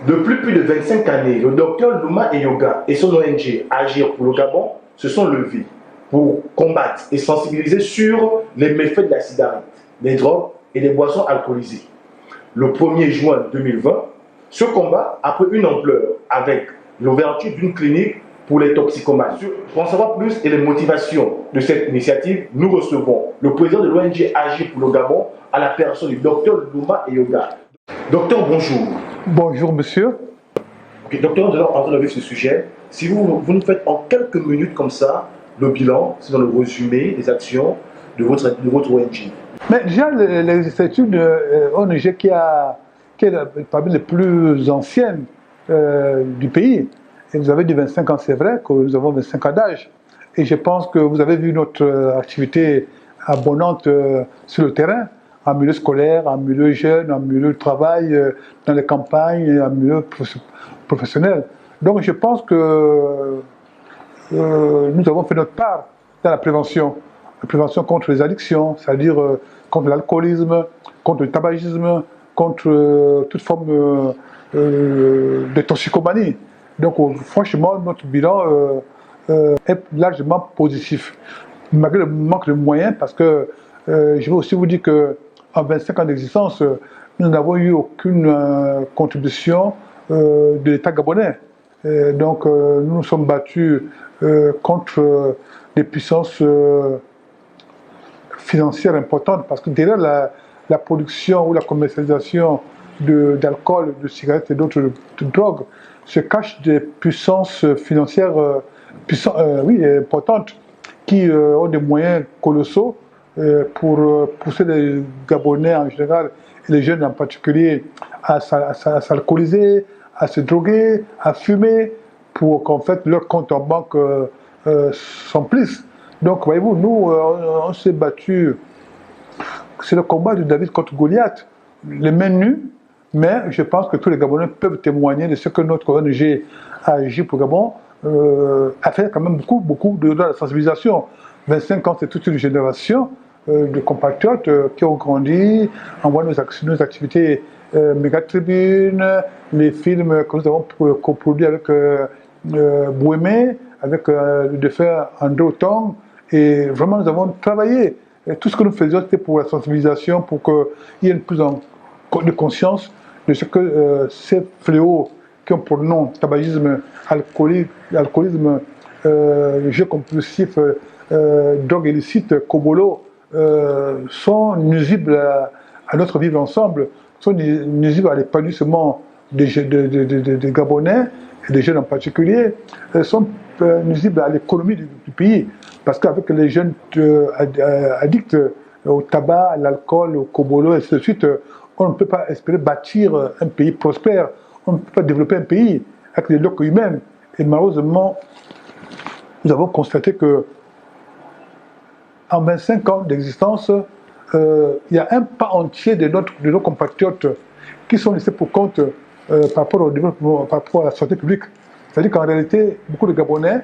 Depuis plus de 25 années, le docteur Louma Eyoga et son ONG Agir pour le Gabon se sont levés pour combattre et sensibiliser sur les méfaits de la cigarette, des drogues et des boissons alcoolisées. Le 1er juin 2020, ce combat a pris une ampleur avec l'ouverture d'une clinique pour les toxicomanes. Pour en savoir plus et les motivations de cette initiative, nous recevons le président de l'ONG Agir pour le Gabon à la personne du docteur Louma Eyoga. Docteur, bonjour. Bonjour, monsieur. Okay, docteur, nous allons entrer dans le vif du sujet. Si vous nous faites en quelques minutes comme ça le bilan, c'est dans le résumé des actions de votre ONG. Mais déjà, c'est une ONG qui est parmi les plus anciennes du pays. Et vous avez dit 25 ans, c'est vrai que nous avons 25 ans d'âge. Et je pense que vous avez vu notre activité abondante sur le terrain, en milieu scolaire, en milieu jeune, en milieu de travail, dans les campagnes, en milieu professionnel. Donc je pense que nous avons fait notre part dans la prévention contre les addictions, c'est-à-dire contre l'alcoolisme, contre le tabagisme, contre toute forme de toxicomanie. Donc franchement, notre bilan est largement positif, malgré le manque de moyens, parce que je vais aussi vous dire qu'en 25 ans d'existence, nous n'avons eu aucune contribution de l'État gabonais. Donc nous nous sommes battus contre des puissances financières importantes, parce que derrière la production ou la commercialisation d'alcool, de cigarettes et d'autres drogues se cachent des puissances financières importantes qui ont des moyens colossaux pour pousser les Gabonais en général et les jeunes en particulier à s'alcooliser, à se droguer, à fumer, pour qu'en fait leurs comptes en banque s'emplissent. Donc voyez-vous, nous on s'est battus, c'est le combat de David contre Goliath, les mains nues, mais je pense que tous les Gabonais peuvent témoigner de ce que notre ONG Agir pour Gabon a fait quand même beaucoup de la sensibilisation. 25 ans, c'est toute une génération de compatriotes qui ont grandi en voyant nos activités méga-tribunes, les films que nous avons coproduits avec Bouémé, avec le défunt André Otong, et vraiment nous avons travaillé. Et tout ce que nous faisions, c'était pour la sensibilisation, pour qu'il y ait une plus de conscience de ce que ces fléaux qui ont pour nom tabagisme, alcoolisme, jeu compulsif, drogue illicite, cobolo, sont nuisibles à notre vivre ensemble, sont nuisibles à l'épanouissement des Gabonais, et des jeunes en particulier, sont nuisibles à l'économie du pays. Parce qu'avec les jeunes addicts au tabac, à l'alcool, au cobolo, et ainsi de suite, on ne peut pas espérer bâtir un pays prospère, on ne peut pas développer un pays avec des locaux humains. Et malheureusement, nous avons constaté que en 25 ans d'existence, il y a un pas entier de nos compatriotes qui sont laissés pour compte par rapport au développement, par rapport à la santé publique. C'est-à-dire qu'en réalité, beaucoup de Gabonais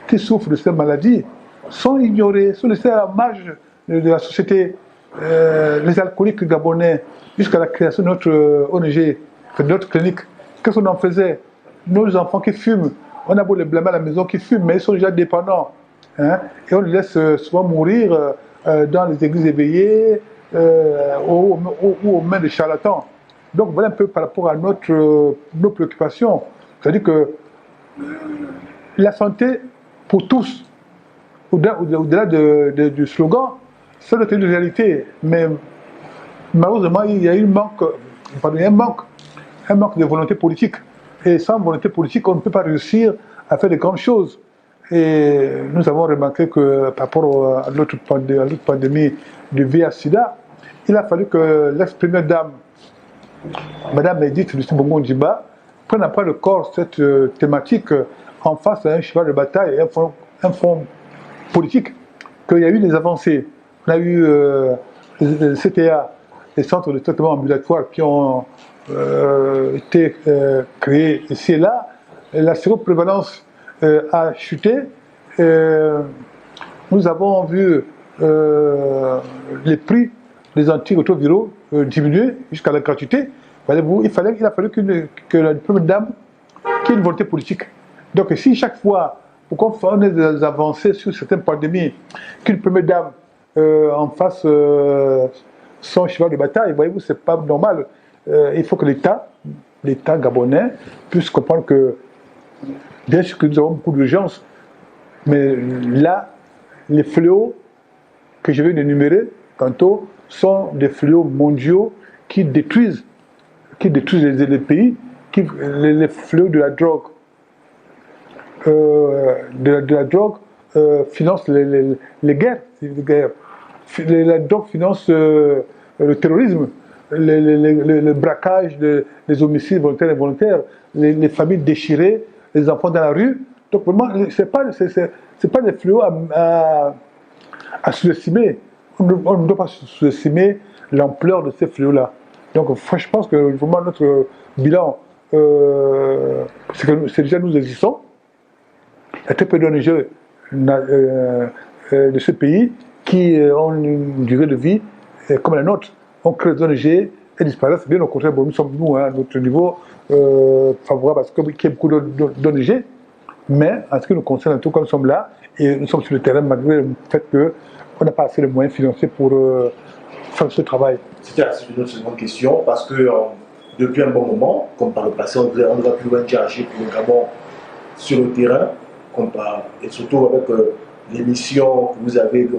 qui souffrent de ces maladies sont ignorés, sont laissés à la marge de la société. Les alcooliques gabonais, jusqu'à la création de notre ONG, de notre clinique, qu'est-ce qu'on en faisait? Nos enfants qui fument, on a beau les blâmer à la maison qui fument, mais ils sont déjà dépendants. Hein, et on les laisse souvent mourir dans les églises éveillées ou aux mains des charlatans. Donc voilà un peu par rapport à nos préoccupations. C'est-à-dire que la santé pour tous, au-delà du slogan, ça doit être une réalité. Mais malheureusement, il y a un manque de volonté politique. Et sans volonté politique, on ne peut pas réussir à faire de grandes choses. Et nous avons remarqué que par rapport à l'autre pandémie du VIH-Sida, il a fallu que l'ex-première dame, Madame Edith Lucie Bongo Ndjimba, prenne après le corps cette thématique en face à un cheval de bataille et un fond politique, qu'il y a eu des avancées. On a eu les CTA, les centres de traitement ambulatoire qui ont été créés ici et là. Et la séroprévalence a chuté. Nous avons vu les prix des antirétroviraux diminuer jusqu'à la gratuité. Vous Voyez-vous, il a fallu que la première dame qu'il y ait une volonté politique. Donc si chaque fois, pour qu'on ait des avancées sur certaines pandémies, qu'une première dame en fasse son cheval de bataille, voyez-vous, c'est pas normal. Il faut que l'État gabonais puisse comprendre que, bien sûr que nous avons beaucoup d'urgence, mais là, les fléaux que je vais énumérer tantôt sont des fléaux mondiaux qui détruisent les pays, les fléaux de la drogue. De la drogue finance les guerres. La drogue finance le terrorisme, le braquage, les homicides volontaires et involontaires, les familles déchirées, les enfants dans la rue. Donc vraiment, c'est pas des fléaux à sous-estimer. On ne doit pas sous-estimer l'ampleur de ces fléaux-là. Donc je pense que vraiment notre bilan, c'est déjà nous existons. Il y a très peu d'ONG de ce pays qui ont une durée de vie comme la nôtre. On crée des ONG et disparaissent. Bien au contraire, bon, nous sommes, à notre niveau, favorables à ce qu'il y ait beaucoup d'ONG. Mais en ce qui nous concerne, en tout cas, nous sommes là et nous sommes sur le terrain malgré le fait qu'on n'a pas assez de moyens financiers pour faire ce travail. C'était une seconde question parce que depuis un bon moment, comme par le passé, on ne va plus loin agir pour le Gabon sur le terrain, et surtout avec l'émission que vous avez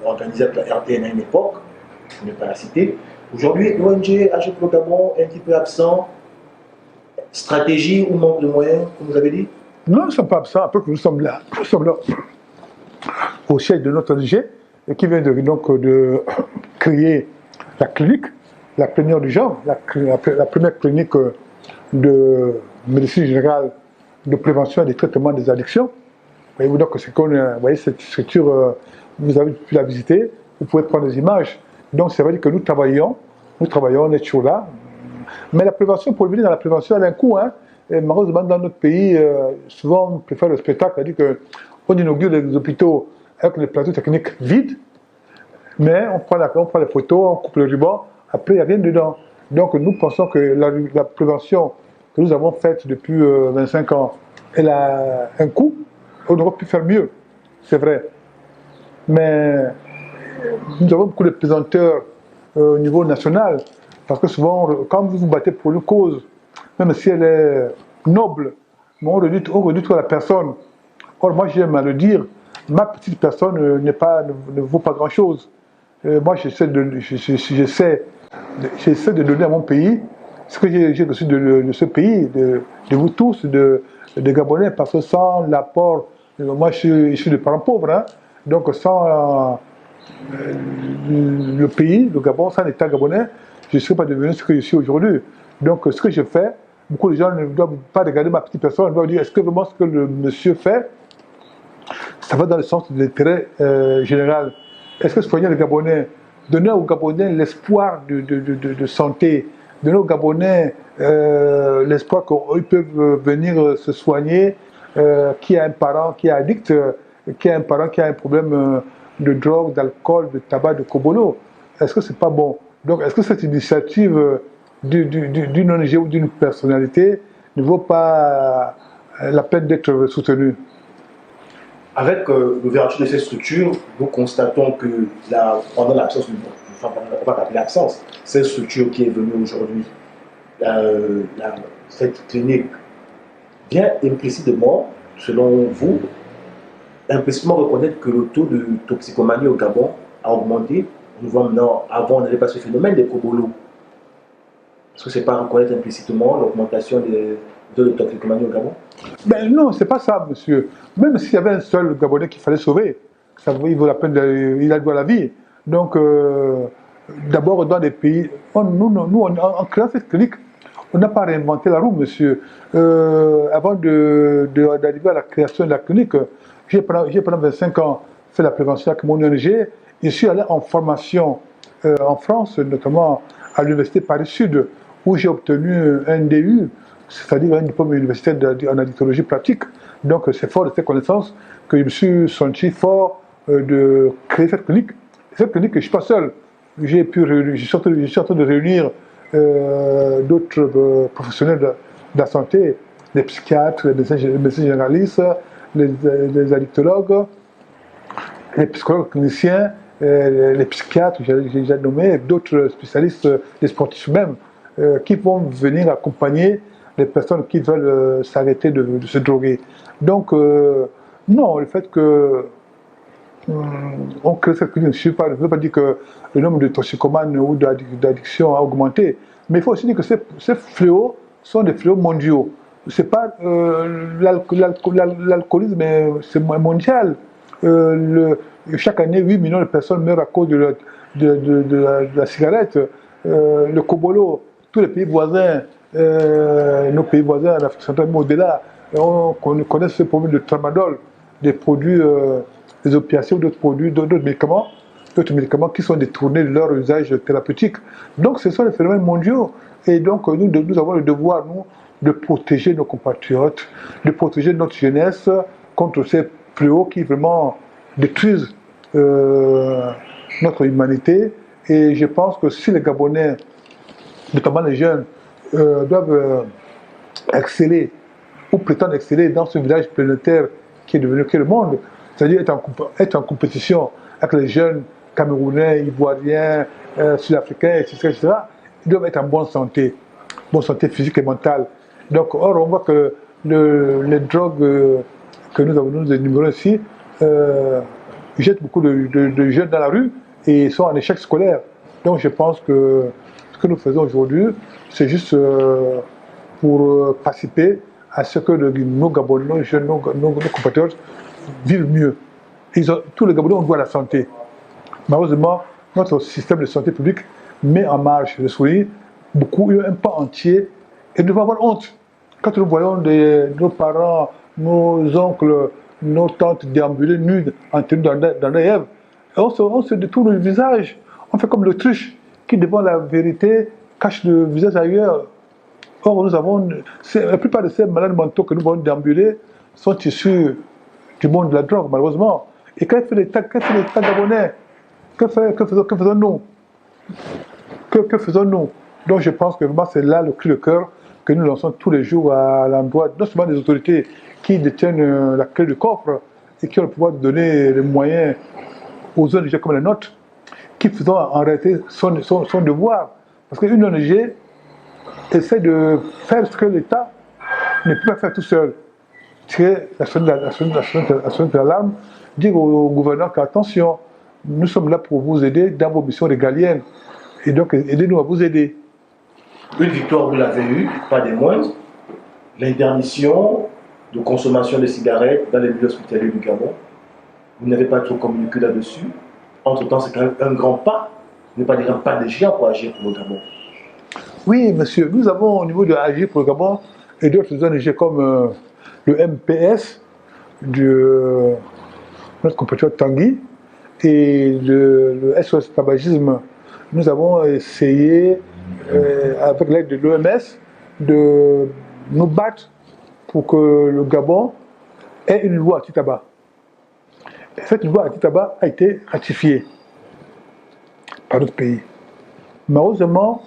organisée avec la RTN à une époque, je ne vais pas la citer. Aujourd'hui, l'ONG agit pour le Gabon un petit peu absent. Stratégie ou manque de moyens, comme vous avez dit? Non, nous ne sommes pas absents, après que nous sommes là. Nous sommes là au siège de notre ONG qui vient de créer la clinique, la plénière du genre, la première clinique de médecine générale de prévention et de traitement des addictions. Voyez-vous donc vous voyez cette structure, vous avez pu la visiter, vous pouvez prendre des images. Donc ça veut dire que nous travaillons, on est toujours là. Mais la prévention, pour revenir dans la prévention, elle a un coût. Et malheureusement, dans notre pays, souvent on préfère le spectacle, c'est-à-dire qu'on inaugure les hôpitaux avec les plateaux techniques vides, mais on prend les photos, on coupe le ruban, après il n'y a rien dedans. Donc nous pensons que la prévention que nous avons faite depuis 25 ans, elle a un coût, on aurait pu faire mieux, c'est vrai. Mais nous avons beaucoup de pesanteurs au niveau national, parce que souvent, quand vous vous battez pour une cause, même si elle est noble, on redit à la personne. Or, moi, j'aime à le dire, ma petite personne ne vaut pas grand-chose. Moi, j'essaie de donner à mon pays ce que j'ai reçu de ce pays, de vous tous, des Gabonais, parce que sans l'apport, moi, je suis de parents pauvres, donc sans le pays, le Gabon, sans l'État gabonais, je ne serais pas devenu ce que je suis aujourd'hui. Donc, ce que je fais, beaucoup de gens ne doivent pas regarder ma petite personne, ils doivent dire, est-ce que vraiment ce que le monsieur fait, ça va dans le sens de l'intérêt général? Est-ce que soigner les Gabonais, donner aux Gabonais l'espoir de santé, donner aux Gabonais l'espoir qu'ils peuvent venir se soigner, qui a un parent qui est addict, qui a un parent qui a un problème de drogue, d'alcool, de tabac, de cobolo? Est-ce que c'est pas bon? Donc, est-ce que cette initiative d'une ONG ou d'une personnalité ne vaut pas la peine d'être soutenue? Avec l'ouverture de ces structures, nous constatons que pendant l'absence, on va pas appeler l'absence, cette structure qui est venue aujourd'hui, cette clinique, vient implicitement, selon vous, implicitement reconnaître que le taux de toxicomanie au Gabon a augmenté. On voit maintenant, avant on n'avait pas ce phénomène des cobolos. Est-ce que ce n'est pas reconnaître implicitement l'augmentation des taux de toxicomanie au Gabon? Ben non, c'est pas ça, monsieur. Même s'il y avait un seul Gabonais qu'il fallait sauver, il vaut la peine, il a droit à la vie. Donc, d'abord, dans des pays, en créant cette clinique, on n'a pas réinventé la roue, monsieur. Avant d'arriver à la création de la clinique, j'ai pendant 25 ans fait la prévention avec mon ONG. Je suis allé en formation en France, notamment à l'université Paris-Sud, où j'ai obtenu un DU, c'est-à-dire un diplôme universitaire en addictologie pratique. Donc c'est fort de ces connaissances que je me suis senti fort de créer cette clinique. Cette clinique, je ne suis pas seul. Je suis en train de réunir d'autres professionnels de la santé, les psychiatres, les médecins généralistes, les addictologues, les psychologues cliniciens, les psychiatres, j'ai déjà nommé, d'autres spécialistes, des sportifs même, qui vont venir accompagner les personnes qui veulent s'arrêter de se droguer. Donc, non, le fait que on crée cette culture, ne veut pas dire que le nombre de toxicomanes ou d'addictions a augmenté, mais il faut aussi dire que ces fléaux sont des fléaux mondiaux. C'est pas l'alcoolisme, c'est mondial. Chaque année, 8 millions de personnes meurent à cause de la cigarette. Le cobolo, tous les pays voisins, nos pays voisins, l'Afrique centrale, mais au-delà, on connaît ce problème de tramadol, des produits, des opiacés ou d'autres produits, d'autres médicaments qui sont détournés de leur usage thérapeutique. Donc, ce sont des phénomènes mondiaux. Et donc, nous avons le devoir, nous, de protéger nos compatriotes, de protéger notre jeunesse contre ces fléaux qui vraiment détruisent notre humanité. Et je pense que si les Gabonais, notamment les jeunes, doivent exceller ou prétendre exceller dans ce village planétaire qui est devenu le monde, c'est-à-dire être en compétition avec les jeunes Camerounais, Ivoiriens, Sud-Africains, etc., ils doivent être en bonne santé physique et mentale. Donc, or, on voit que les drogues que nous avons nous énumérées ici jettent beaucoup de jeunes dans la rue et sont en échec scolaire. Donc, je pense que ce que nous faisons aujourd'hui, c'est juste pour participer à ce que nos Gabonais, nos jeunes, nos compatriotes vivent mieux. Tous les Gabonais ont droit à la santé. Malheureusement, notre système de santé publique met en marche, je souligne, beaucoup, un pas entier, et nous devons avoir honte. Quand nous voyons nos parents, nos oncles, nos tantes déambuler nus en tenue dans les Èves, on se détourne le visage. On fait comme l'autruche qui, devant la vérité, cache le visage ailleurs. Or, la plupart de ces malades mentaux que nous voyons déambuler sont issus du monde de la drogue, malheureusement. Et quand fait l'État gabonais, que faisons-nous? Que faisons-nous? Donc je pense que vraiment c'est là le cri de cœur que nous lançons tous les jours à l'endroit, non seulement des autorités qui détiennent la clé du coffre et qui ont le pouvoir de donner les moyens aux ONG comme les nôtres, qui faisons en réalité son devoir. Parce qu'une ONG essaie de faire ce que l'État ne peut pas faire tout seul. Tirer la sonnette d'alarme, dire au gouverneur qu'attention, nous sommes là pour vous aider dans vos missions régaliennes. Et donc, aidez-nous à vous aider. Une victoire, vous l'avez eue, pas des moindres. L'interdiction de consommation de cigarettes dans les milieux hospitaliers du Gabon. Vous n'avez pas trop communiqué là-dessus. Entre-temps, c'est quand même un grand pas, ne pas dire un pas de géant pour agir pour le Gabon. Oui, monsieur, nous avons au niveau de Agir pour le Gabon et d'autres ONG comme le MPS de notre compatriote Tanguy et le SOS Tabagisme. Nous avons essayé, avec l'aide de l'OMS, de nous battre pour que le Gabon ait une loi anti-tabac. Cette loi anti-tabac a été ratifiée par d'autres pays. Malheureusement,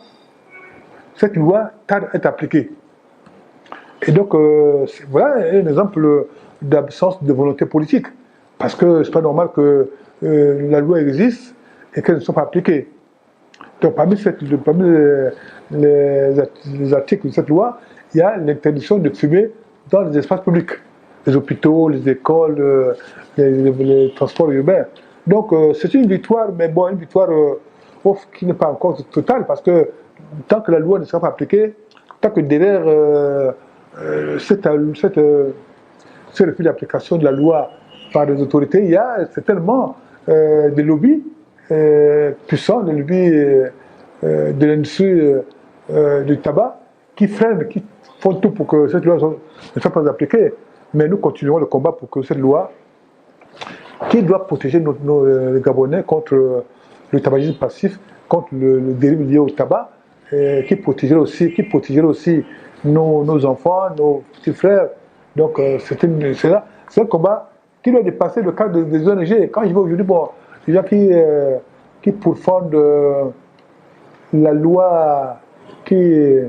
cette loi tarde à être appliquée. Et donc, voilà un exemple d'absence de volonté politique. Parce que ce n'est pas normal que la loi existe et qu'elle ne soit pas appliquée. Donc, parmi les articles de cette loi, il y a l'interdiction de fumer dans les espaces publics, les hôpitaux, les écoles, les transports urbains. Donc, c'est une victoire, mais bon, une victoire qui n'est pas encore totale, parce que tant que la loi ne sera pas appliquée, tant que derrière ce refus d'application de la loi par les autorités, il y a certainement des lobbies puissants, des lobbies de l'industrie du tabac qui freinent, qui font tout pour que cette loi ne soit pas appliquée. Mais nous continuerons le combat pour que cette loi, qui doit protéger les Gabonais contre le tabagisme passif, contre le dérive lié au tabac, qui protégerait aussi nos enfants, nos petits frères. Donc c'est un combat qui doit dépasser le cadre des ONG. Quand je vais aujourd'hui, bon, les gens qui pourfendent la loi qui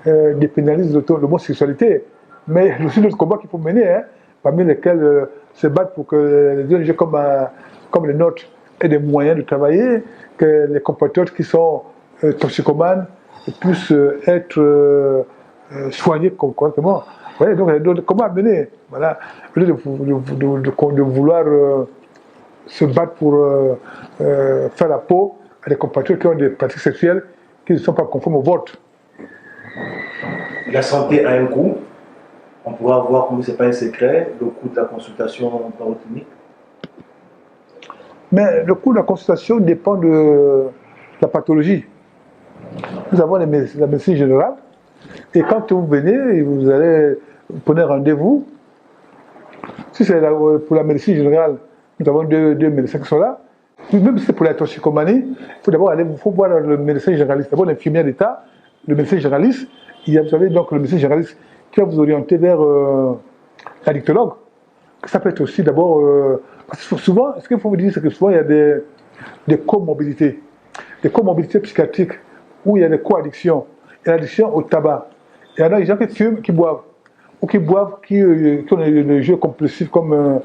dépénalise l'homosexualité, mais aussi d'autres combats qu'il faut mener, hein, parmi lesquels se battre pour que les ONG comme les nôtres aient des moyens de travailler, que les compatriotes qui sont toxicomanes puissent être soignés correctement. Ouais, donc il y a d'autres combats à mener. Voilà. Au lieu de vouloir se battre pour faire la peau à des compatriotes qui ont des pratiques sexuelles qui ne sont pas conformes au vote. La santé a un coût. On pourra voir, comme ce n'est pas un secret, le coût de la consultation dans votre clinique. Mais le coût de la consultation dépend de la pathologie. Nous avons la médecine générale, et quand vous venez, vous prenez rendez-vous. Si c'est pour la médecine générale, nous avons deux médecins qui sont là. Même si c'est pour la toxicomanie, il faut voir le médecin généraliste. D'abord l'infirmière d'État, le médecin généraliste. Vous avez donc le médecin généraliste qui va vous orienter vers l'addictologue. Ça peut être aussi d'abord... parce que souvent, ce qu'il faut vous dire, c'est que souvent il y a des comorbidités. Des comorbidités psychiatriques où il y a des co-addictions. Il y a l'addiction au tabac. Il y en a des gens qui fument, qui boivent. Ou qui boivent, qui ont des jeux compulsifs comme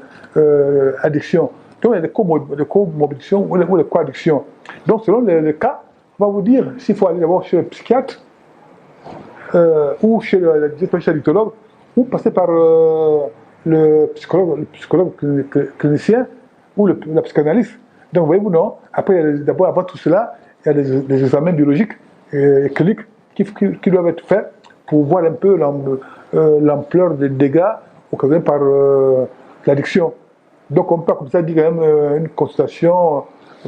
addiction. Donc il y a des comorbidités ou des co-addictions. Donc selon le cas, on va vous dire s'il faut aller d'abord chez le psychiatre ou chez l'addictologue ou passer par le psychologue clinicien ou la psychanalyste. Donc voyez-vous, non. Après, d'abord, avant tout cela, il y a des examens biologiques et cliniques qui doivent être faits pour voir un peu l'ampleur des dégâts occasionnés par l'addiction. Donc on peut pas comme ça dire quand même une consultation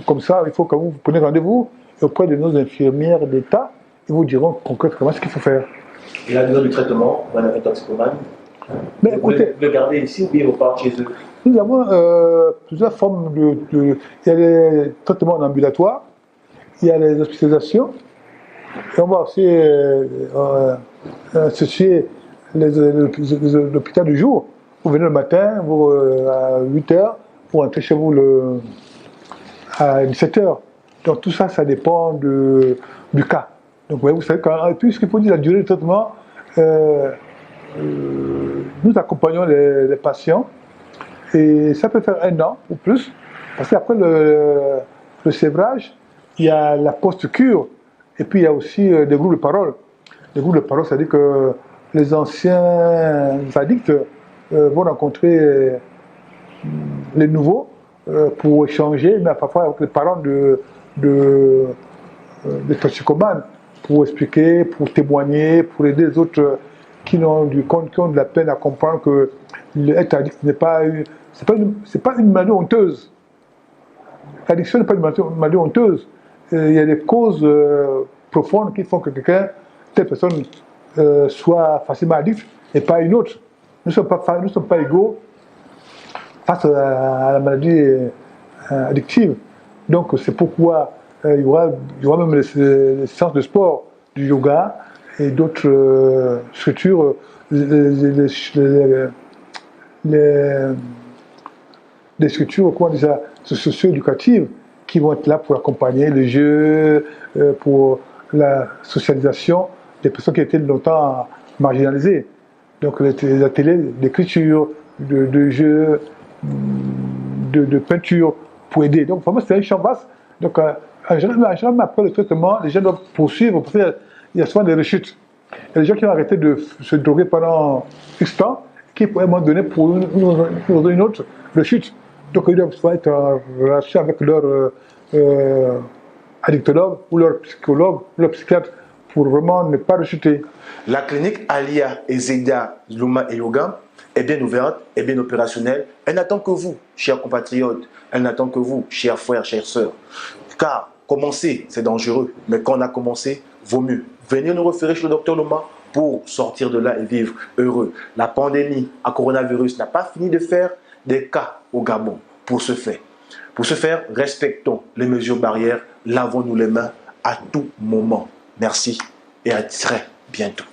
comme ça, il faut que vous preniez rendez-vous auprès de nos infirmières d'État, ils vous diront concrètement ce qu'il faut faire. Et la durée du traitement, on a un toxicomane. Mais écoutez, vous le gardez ici ou bien vous partez chez eux? Nous avons plusieurs formes il y a les traitements en ambulatoire, il y a les hospitalisations, et on va aussi associer l'hôpital du jour. Vous venez le matin, à 8h, vous rentrez chez vous à 17h. Donc tout ça, ça dépend du cas. Donc vous savez, puis ce qu'il faut dire, la durée du traitement, nous accompagnons les patients, et ça peut faire 1 an ou plus, parce qu'après le sévrage, il y a la post-cure, et puis il y a aussi des groupes de parole. Les groupes de parole, c'est-à-dire que les anciens addicts vont rencontrer les nouveaux pour échanger, mais parfois avec les parents de toxicomanes, pour expliquer, pour témoigner, pour aider les autres qui ont de la peine à comprendre que être addict n'est pas une maladie honteuse. L'addiction n'est pas une maladie honteuse. Il y a des causes profondes qui font que telle personne soit facilement addict et pas une autre. Nous ne sommes pas égaux face à la maladie addictive. Donc c'est pourquoi il y aura même les séances de sport, du yoga et d'autres structures, des structures, comment dire ça, socio-éducatives qui vont être là pour accompagner les jeux, pour la socialisation des personnes qui étaient longtemps marginalisées. Donc les ateliers d'écriture, de jeux, de peinture pour aider. Donc vraiment c'est un champ vaste. Donc en général, après le traitement, les gens doivent poursuivre parce qu'il y a souvent des rechutes. Il y a des gens qui ont arrêté de se droguer pendant X temps, qui à un moment donné pour une autre rechute. Donc ils doivent soit être en relation avec leur addictologue ou leur psychologue, leur psychiatre, pour vraiment ne pas rechuter. La clinique Alia Ezeda Luma et Yoga est bien ouverte, est bien opérationnelle. Elle n'attend que vous, chers compatriotes. Elle n'attend que vous, chers frères, chères sœurs. Car commencer, c'est dangereux. Mais quand on a commencé, vaut mieux. Venez nous référer chez le docteur Luma pour sortir de là et vivre heureux. La pandémie à coronavirus n'a pas fini de faire des cas au Gabon. Pour ce faire, respectons les mesures barrières. Lavons-nous les mains à tout moment. Merci et à très bientôt.